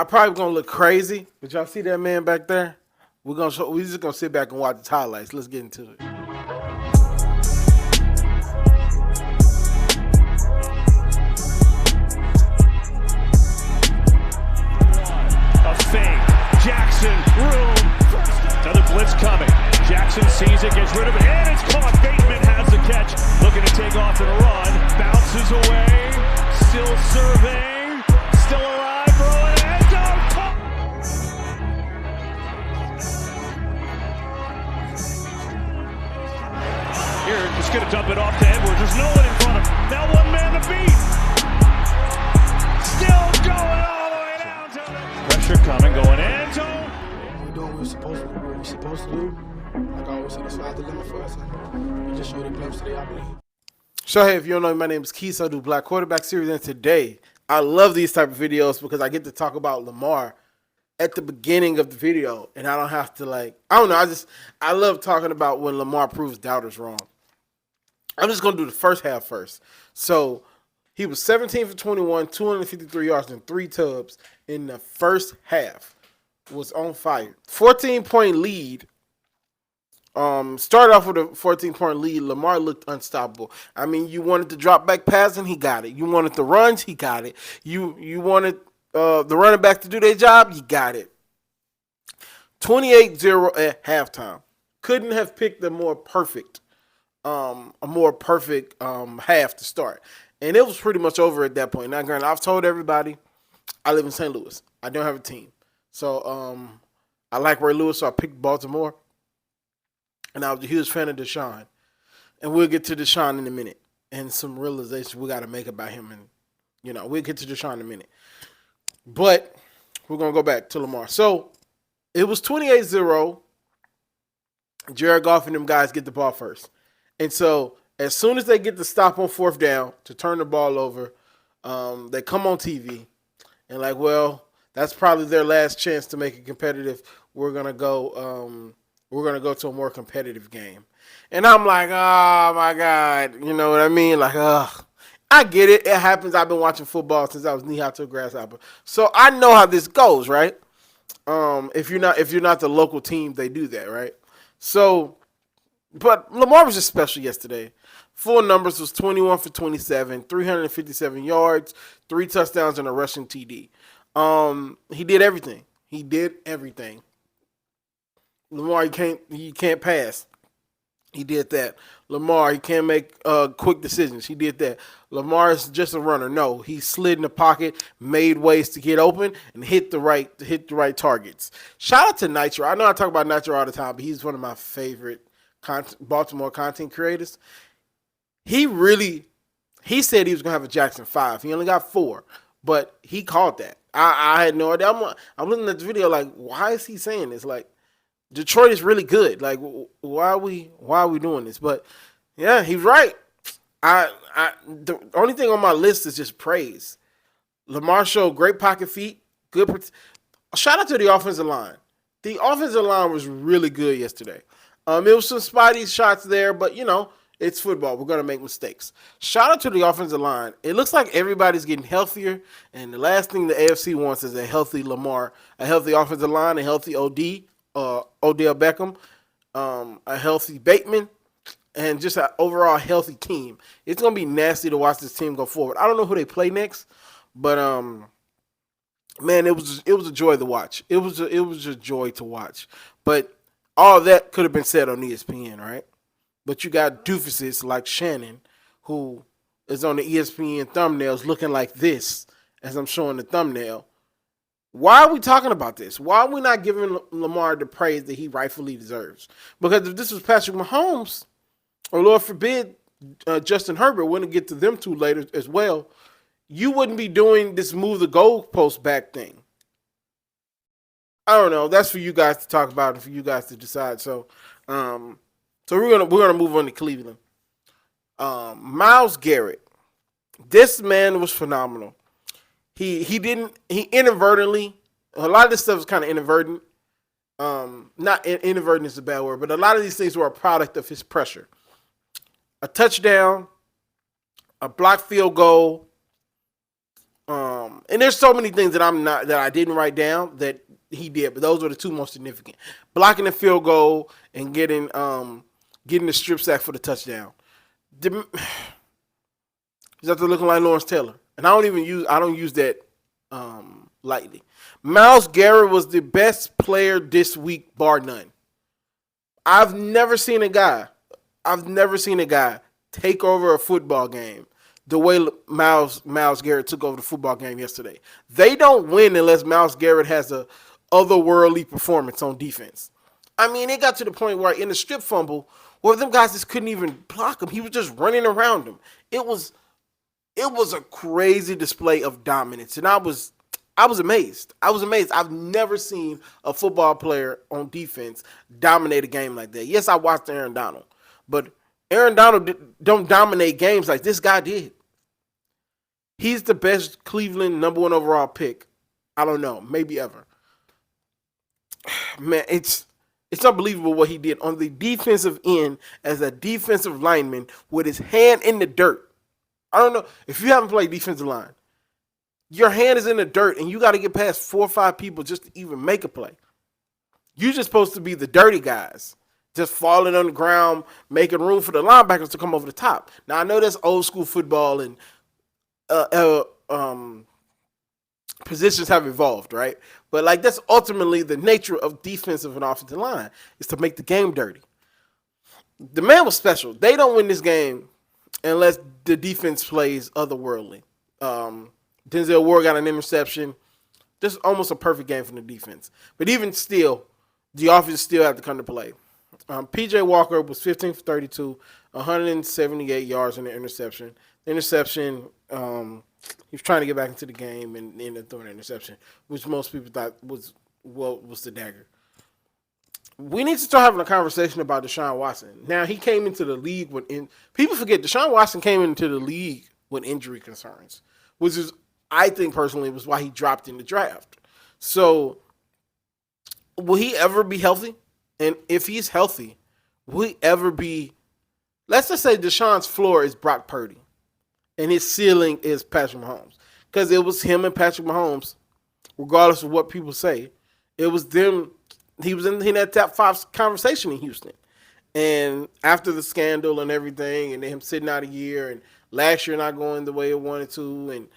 I probably gonna look crazy, but y'all see that man back there? We just gonna sit back and watch the highlights. Let's get into it. A fake. Jackson, room. Another blitz coming. Jackson sees it, gets rid of it, and it's caught. Bateman has the catch. Looking to take off and run. Bounces away. Still serving. Still alive. Throwing it. End zone. Caught. Here, just going to dump it off to Edwards. There's no one in front of him. Now one man to beat. Still going all the way down to the pressure coming, going end zone. We're doing what we're supposed to do. What we're supposed to do. Like I always say, the sky's the limit for us. And we just showed a glimpse today, I believe. So hey, if you don't know me, my name is Keith. I do Black Quarterback Series, and today I love these type of videos because I get to talk about Lamar at the beginning of the video, and I don't have to I don't know. I love talking about when Lamar proves doubters wrong. I'm just gonna do the first half first. So he was 17 for 21, 253 yards and 3 tubs in the first half. Was on fire. 14-point lead. Started off with a 14-point lead. Lamar looked unstoppable. I mean, you wanted to drop back passing, he got it. You wanted the runs, he got it. You wanted the running back to do their job, he got it. 28-0 at halftime. Couldn't have picked a more perfect half to start. And it was pretty much over at that point. Now, granted, I've told everybody I live in St. Louis. I don't have a team. So I like Ray Lewis, so I picked Baltimore. And I was a huge fan of Deshaun. And we'll get to Deshaun in a minute. And some realizations we got to make about him. And, we'll get to Deshaun in a minute. But we're going to go back to Lamar. So it was 28-0. Jared Goff and them guys get the ball first. And so as soon as they get the stop on fourth down to turn the ball over, they come on TV. And that's probably their last chance to make it competitive. We're gonna go to a more competitive game. And I'm like, oh my God, you know what I mean? I get it. It happens. I've been watching football since I was knee high to a grasshopper, so I know how this goes, right? If you're not the local team, they do that, right? So, but Lamar was just special yesterday. Full numbers was 21 for 27, 357 yards, 3 touchdowns, and a rushing TD. He did everything. Lamar, he can't pass. He did that. Lamar, he can't make quick decisions. He did that. Lamar is just a runner. No, he slid in the pocket, made ways to get open, and hit the right targets. Shout out to Nitro. I know I talk about Nitro all the time, but he's one of my favorite Baltimore content creators. He said he was gonna have a Jackson 5. He only got 4, but he called that. I had no idea. I'm looking at the video like, why is he saying this? Like, Detroit is really good. Like, why are we doing this? But yeah, he's right. The only thing on my list is just praise. Lamar showed great pocket feet. Good. Shout out to the offensive line. The offensive line was really good yesterday. It was some spotty shots there, but it's football. We're gonna make mistakes. Shout out to the offensive line. It looks like everybody's getting healthier, and the last thing the AFC wants is a healthy Lamar, a healthy offensive line, a healthy Odell Beckham, a healthy Bateman, and just an overall healthy team. It's gonna be nasty to watch this team go forward. I don't know who they play next, but man, it was a joy to watch. It was a joy to watch. But all that could have been said on ESPN, right? But you got doofuses like Shannon, who is on the ESPN thumbnails looking like this, as I'm showing the thumbnail. Why are we talking about this? Why are we not giving Lamar the praise that he rightfully deserves? Because if this was Patrick Mahomes, or Lord forbid, Justin Herbert, wouldn't get to them two later as well, you wouldn't be doing this move the goalpost back thing. I don't know. That's for you guys to talk about and for you guys to decide. So we're gonna move on to Cleveland. Myles Garrett, this man was phenomenal. He inadvertently, a lot of this stuff is kind of inadvertent. Not inadvertent is a bad word, but a lot of these things were a product of his pressure. A touchdown, a blocked field goal, And there's so many things that I didn't write down that he did, but those were the two most significant: blocking the field goal and getting the strip sack for the touchdown. He's out there looking like Lawrence Taylor, and I don't use that lightly. Myles Garrett was the best player this week, bar none. I've never seen a guy take over a football game the way Myles Garrett took over the football game yesterday. They don't win unless Myles Garrett has a otherworldly performance on defense. I mean, it got to the point where in the strip fumble, where them guys just couldn't even block him. He was just running around him. It was a crazy display of dominance, and I was amazed. I've never seen a football player on defense dominate a game like that. Yes, I watched Aaron Donald, but Aaron Donald don't dominate games like this guy did. He's the best Cleveland number 1 overall pick. I don't know, maybe ever. Man, it's unbelievable what he did on the defensive end as a defensive lineman with his hand in the dirt. I don't know if you haven't played defensive line. Your hand is in the dirt, and you got to get past 4 or 5 people just to even make a play. You're just supposed to be the dirty guys, just falling on the ground, making room for the linebackers to come over the top. Now, I know that's old school football, and positions have evolved, right? But like that's ultimately the nature of defensive and offensive line is to make the game dirty. The man was special. They don't win this game unless the defense plays otherworldly. Denzel Ward got an interception. This is almost a perfect game from the defense. But even still, the offense still have to come to play. P.J. Walker was 15 for 32, 178 yards in the interception. The interception, he was trying to get back into the game and ended up throwing an interception, which most people thought was the dagger. We need to start having a conversation about Deshaun Watson. Now, he came into the league people forget Deshaun Watson came into the league with injury concerns, which is, I think personally, was why he dropped in the draft. So, will he ever be healthy? And if he's healthy, will he ever be? Let's just say Deshaun's floor is Brock Purdy, and his ceiling is Patrick Mahomes, because it was him and Patrick Mahomes, regardless of what people say. It was them. He was in that top 5 conversation in Houston, and after the scandal and everything, and him sitting out a year, and last year not going the way it wanted to, and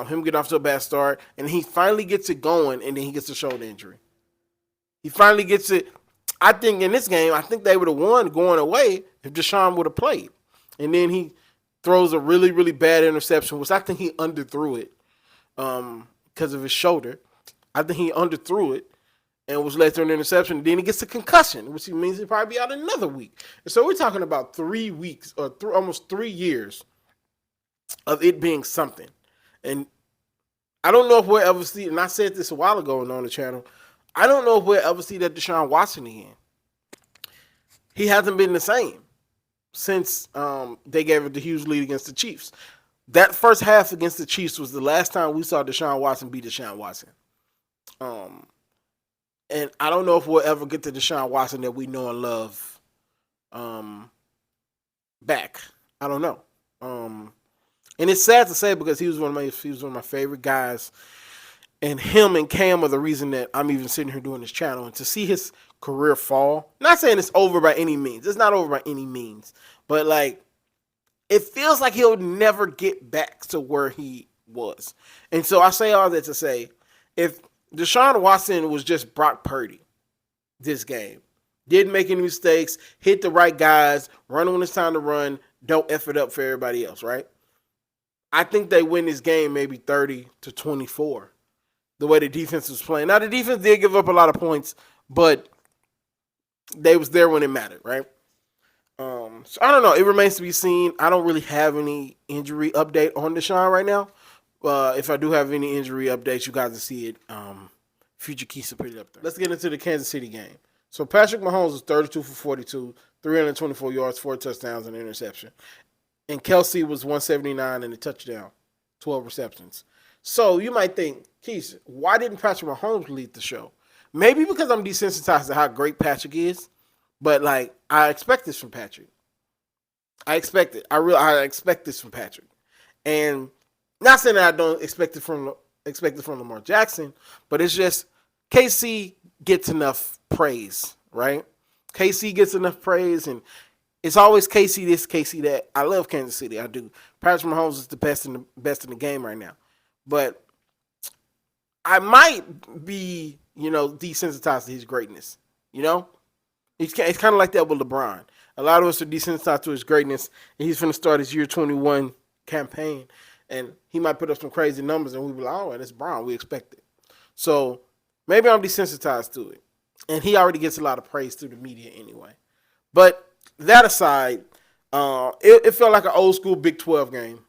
him getting off to a bad start, and he finally gets it going, and then he gets a shoulder injury. He finally gets it. I think in this game, I think they would have won going away if Deshaun would have played. And then he throws a really, really bad interception, which I think he underthrew it because of his shoulder. I think he underthrew it and was led to an interception. And then he gets a concussion, which means he'll probably be out another week. And so we're talking about 3 weeks or almost 3 years of it being something. And I don't know if we'll ever see, and I said this a while ago on the channel, I don't know if we'll ever see that Deshaun Watson again. He hasn't been the same since they gave it the huge lead against the Chiefs. That first half against the Chiefs was the last time we saw Deshaun Watson be Deshaun Watson. And I don't know if we'll ever get the Deshaun Watson that we know and love back. I don't know. And it's sad to say because he was one of my favorite guys. And him and Cam are the reason that I'm even sitting here doing this channel. And to see his career fall, not saying it's over by any means. It's not over by any means. But, like, it feels like he'll never get back to where he was. And so I say all that to say, if Deshaun Watson was just Brock Purdy this game, didn't make any mistakes, hit the right guys, run when it's time to run, don't F it up for everybody else, right? I think they win this game maybe 30-24. The way the defense was playing. Now, the defense did give up a lot of points, but they was there when it mattered, right? So I don't know. It remains to be seen. I don't really have any injury update on Deshaun right now. If I do have any injury updates, you guys will see it. Future Keys will put it up there. Let's get into the Kansas City game. So Patrick Mahomes was 32 for 42, 324 yards, 4 touchdowns, and an interception. And Kelsey was 179 and a touchdown, 12 receptions. So you might think, Keith, why didn't Patrick Mahomes lead the show? Maybe because I'm desensitized to how great Patrick is, but like I expect this from Patrick. I expect it. I expect this from Patrick. And Not saying that I don't expect it from Lamar Jackson, but it's just KC gets enough praise, right? KC gets enough praise, and it's always KC this, KC that. I love Kansas City, I do. Patrick Mahomes is the best in the game right now, but I might be desensitized to his greatness. You know, it's kind of like that with LeBron. A lot of us are desensitized to his greatness, and he's going to start his year 21 campaign, and he might put up some crazy numbers, and we'll be like, oh, it's Brown. We expect it. So maybe I'm desensitized to it. And he already gets a lot of praise through the media anyway. But that aside, it felt like an old school Big 12 game.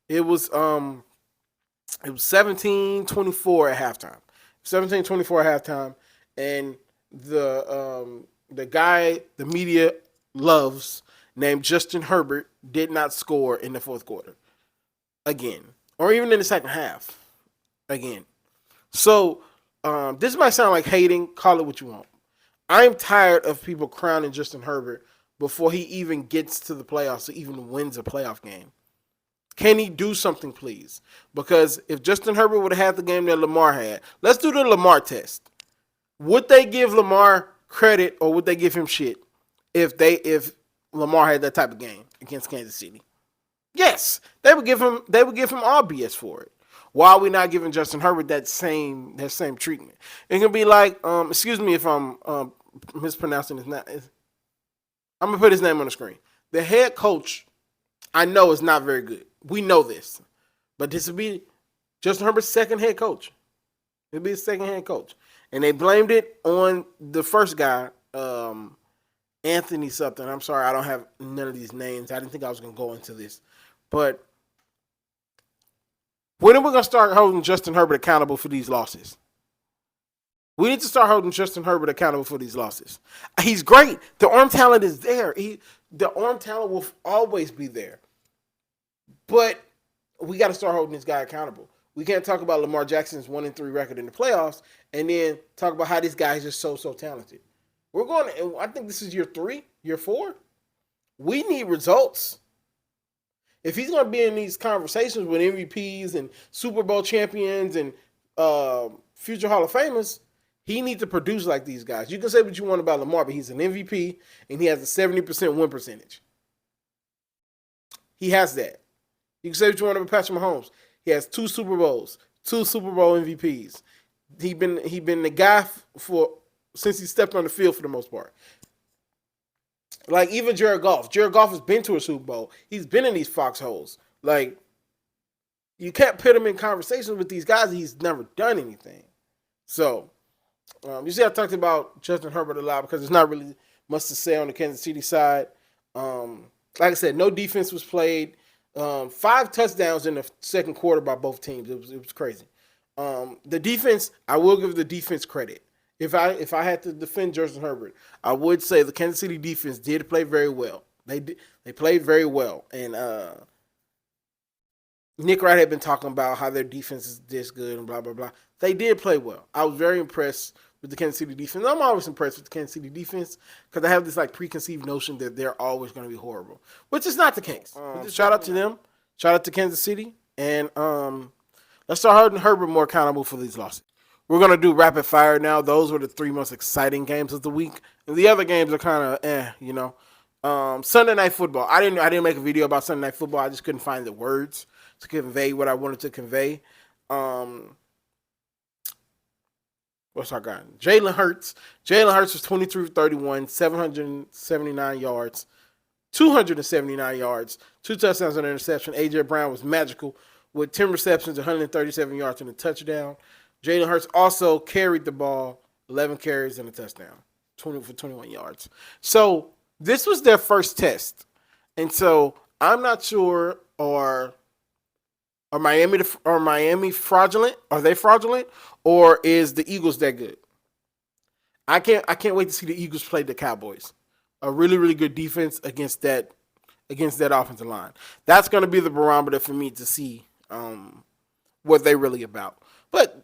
It was 17-24 at halftime. 17-24 at halftime, and the guy the media loves named Justin Herbert did not score in the fourth quarter again, or even in the second half again. So this might sound like hating. Call it what you want. I'm tired of people crowning Justin Herbert before he even gets to the playoffs or even wins a playoff game. Can he do something, please? Because if Justin Herbert would have had the game that Lamar had, let's do the Lamar test. Would they give Lamar credit or would they give him shit if Lamar had that type of game against Kansas City? Yes, they would give him all BS for it. Why are we not giving Justin Herbert that same treatment? It can be like, excuse me if I'm mispronouncing his name. I'm gonna put his name on the screen. The head coach, I know, is not very good. We know this, but this would be Justin Herbert's second head coach. It'd be his second head coach, and they blamed it on the first guy, Anthony something. I'm sorry, I don't have none of these names. I didn't think I was gonna go into this, but when are we going to start holding Justin Herbert accountable for these losses? We need to start holding Justin Herbert accountable for these losses. He's great. The arm talent is there. The arm talent will always be there. But we got to start holding this guy accountable. We can't talk about Lamar Jackson's 1-3 record in the playoffs and then talk about how this guy is just so talented. I think this is year 3, year 4. We need results. If he's going to be in these conversations with MVPs and Super Bowl champions and future Hall of Famers, he needs to produce like these guys. You can say what you want about Lamar, but he's an MVP and he has a 70% win percentage. He has that. You can say what you want about Patrick Mahomes. He has 2 Super Bowls, 2 Super Bowl MVPs. He been the guy since he stepped on the field for the most part. Like even Jared Goff. Jared Goff has been to a Super Bowl. He's been in these foxholes. Like, you can't put him in conversations with these guys. He's never done anything. So, you see I talked about Justin Herbert a lot because there's not really much to say on the Kansas City side. Like I said, no defense was played. 5 touchdowns in the second quarter by both teams. It was crazy. The defense, I will give the defense credit. If I had to defend Justin Herbert, I would say the Kansas City defense did play very well. They played very well, and Nick Wright had been talking about how their defense is this good and blah blah blah. They did play well. I was very impressed with the Kansas City defense. I'm always impressed with the Kansas City defense because I have this like preconceived notion that they're always going to be horrible, which is not the case. Shout out to them. Shout out to Kansas City, and let's start holding Herbert more accountable for these losses. We're going to do rapid fire now. Those were the 3 most exciting games of the week. And the other games are kind of Sunday Night Football. I didn't make a video about Sunday Night Football. I just couldn't find the words to convey what I wanted to convey. What's our guy? Jalen Hurts. Jalen Hurts was 23 for 31, 779 yards, 279 yards, 2 touchdowns and an interception. A.J. Brown was magical with 10 receptions, 137 yards and a touchdown. Jalen Hurts also carried the ball, 11 carries and a touchdown, 20 for 21 yards. So this was their first test. And so I'm not sure, are Miami fraudulent? Are they fraudulent? Or is the Eagles that good? I can't wait to see the Eagles play the Cowboys. A really, really good defense against that offensive line. That's going to be the barometer for me to see what they're really about. But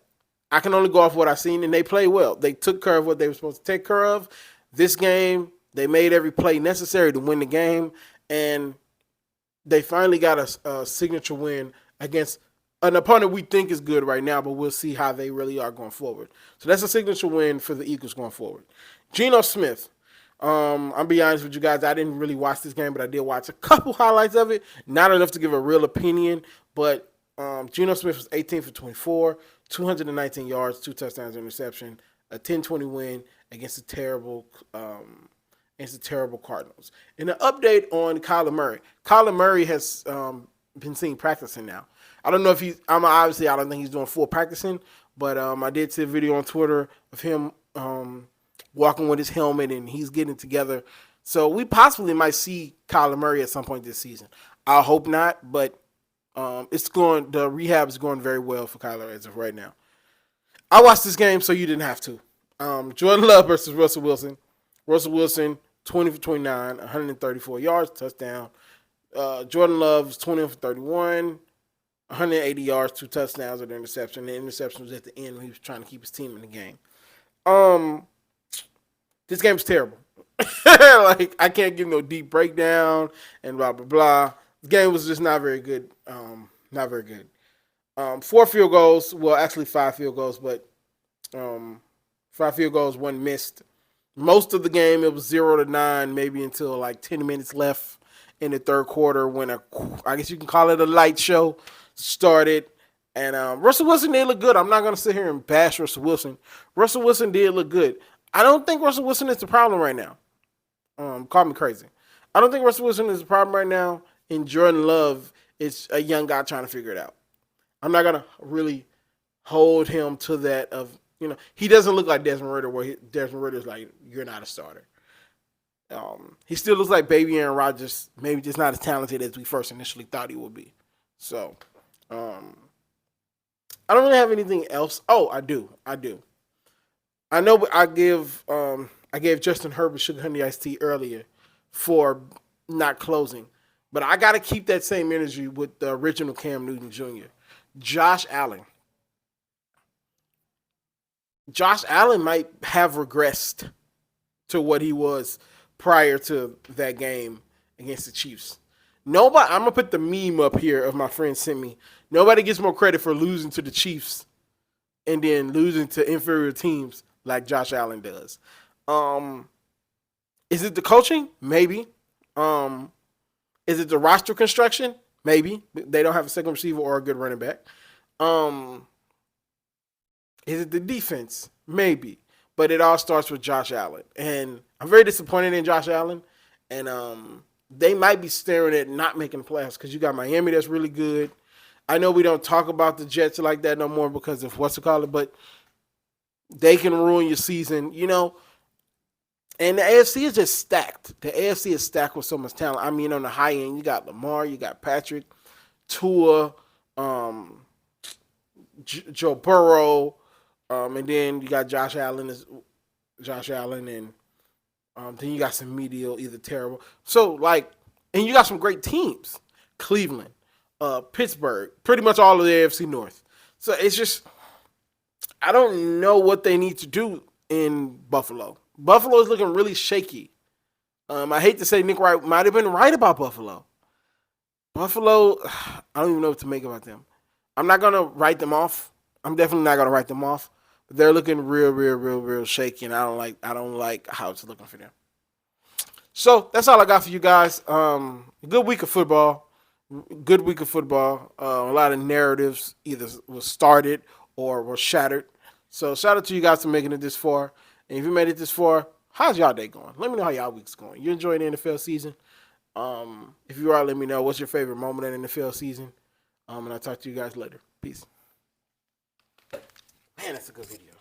I can only go off what I've seen, and they played well. They took care of what they were supposed to take care of. This game, they made every play necessary to win the game, and they finally got a signature win against an opponent we think is good right now, but we'll see how they really are going forward. So that's a signature win for the Eagles going forward. Geno Smith. I'll be honest with you guys. I didn't really watch this game, but I did watch a couple highlights of it. Not enough to give a real opinion, but Geno Smith was 18 for 24, 219 yards, 2 touchdowns, interception, a 10-20 win against the terrible Cardinals. And an update on Kyler Murray. Kyler Murray has been seen practicing now. I don't know if I don't think he's doing full practicing, but I did see a video on Twitter of him walking with his helmet, and he's getting together. So we possibly might see Kyler Murray at some point this season. I hope not, but the rehab is going very well for Kyler as of right now. I watched this game, so you didn't have to. Jordan Love versus Russell Wilson. Russell Wilson, 20 for 29, 134 yards, touchdown. Jordan Love's 20 for 31, 180 yards, 2 touchdowns, and an interception. The interception was at the end when he was trying to keep his team in the game. This game's terrible. Like, I can't give no deep breakdown and blah, blah, blah. The game was just not very good. Not very good. 4 field goals. Well, actually 5 field goals, but 5 field goals, 1 missed. Most of the game, it was 0-9, maybe until like 10 minutes left in the third quarter when I guess you can call it a light show started. And Russell Wilson did look good. I'm not going to sit here and bash Russell Wilson. Russell Wilson did look good. I don't think Russell Wilson is the problem right now. Call me crazy. I don't think Russell Wilson is the problem right now. And Jordan Love is a young guy trying to figure it out. I'm not going to really hold him to that of, he doesn't look like Desmond Ridder where Desmond Ridder's like, you're not a starter. He still looks like baby Aaron Rodgers, maybe just not as talented as we first initially thought he would be. So, I don't really have anything else. Oh, I do. I know I gave Justin Herbert sugar honey iced tea earlier for not closing, but I got to keep that same energy with the original Cam Newton Jr. Josh Allen. Josh Allen might have regressed to what he was prior to that game against the Chiefs. I'm going to put the meme up here of my friend sent me. Nobody gets more credit for losing to the Chiefs and then losing to inferior teams like Josh Allen does. Is it the coaching? Maybe. Is it the roster construction? Maybe. They don't have a second receiver or a good running back. Is it the defense? Maybe. But it all starts with Josh Allen. And I'm very disappointed in Josh Allen. And they might be staring at not making the playoffs because you got Miami that's really good. I know we don't talk about the Jets like that no more because of but they can ruin your season, And the AFC is just stacked. The AFC is stacked with so much talent. I mean, on the high end, you got Lamar, you got Patrick, Tua, Joe Burrow, and then you got Josh Allen, and then you got some medial, either terrible. So, and you got some great teams. Cleveland, Pittsburgh, pretty much all of the AFC North. So, it's just, I don't know what they need to do in Buffalo. Buffalo is looking really shaky. I hate to say Nick Wright might have been right about Buffalo. Buffalo, I don't even know what to make about them. I'm not going to write them off. I'm definitely not going to write them off. But they're looking real shaky, and I don't like how it's looking for them. So that's all I got for you guys. Good week of football. A lot of narratives either was started or were shattered. So shout out to you guys for making it this far. And if you made it this far, how's y'all day going? Let me know how y'all week's going. You enjoying the NFL season? If you are, let me know what's your favorite moment in the NFL season. And I'll talk to you guys later. Peace. Man, that's a good video.